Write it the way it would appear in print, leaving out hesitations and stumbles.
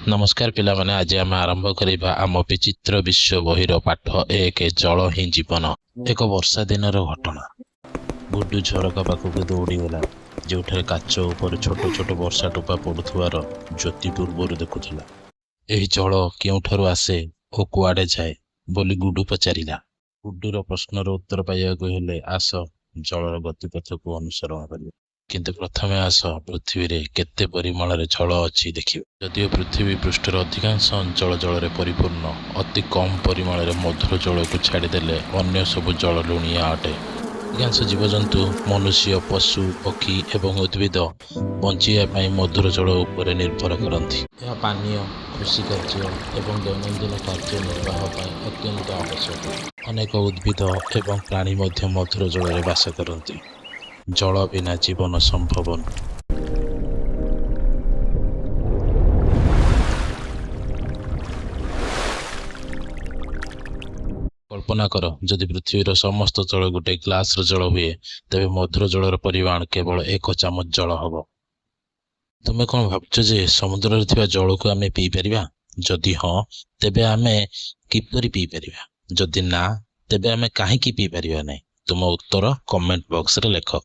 नमस्कार पिलामाने आज आम आरंभ करिबा आम विचित्र विश्व बहिर पाठ एक जल ही जीवन। एक वर्षा दिन घटना। गुड्डू झरका पाखक दौड़ीगला जो काच उपर छोट छोट वर्षा टोपा पड़ुथुवार ज्योति पूर्वर देखुला। एही जल केउठारु आसे ओ कुआडे जाए बोली गुड्डू पचारिला। गुड्डूर प्रश्नर उत्तर पाइबाकु हेले आस जलर गतिपथ को अनुसरण करिया। किंतु प्रथमे आस पृथ्वी रे केते परिमाण जल अच्छी देखिए। जदिओ पृथ्वी पृष्ठर अधिकांश अंचल जल रे परिपूर्ण, अति कम परिमाण रे मधुर जल को छाड़देले अन्य सब जल लुणिया अटे। अधिकांश जीवजंतु मनुष्य पशु पक्षी एवं उद्भिद बंचिया मधुर जल उपर निर्भर करती। यह पानीय कृषि कार्य एवं दैनंदिन कार्य निर्वाह अत्यंत आवश्यक। अनेक उद्भिद एवं प्राणी मध्य मधुर जल रे बास करती। जल बिना जीवन संभव नୁହେଁ। कल्पना कर जदि पृथ्वीर समस्त जल गोटे ग्लास जल हुए तेबे मधुर जलर परिमाण केवल 1 चामच जल हब। तुमे कौन भावुଛ जे समुद्र रे जल को आमे पी परिबा? जदि हाँ तेबे आमे किपरि पी परिबा? जदि ना तेबे आमे काहे की पी परिबा नै? तुम उत्तर कमेंट बॉक्स रे लेख।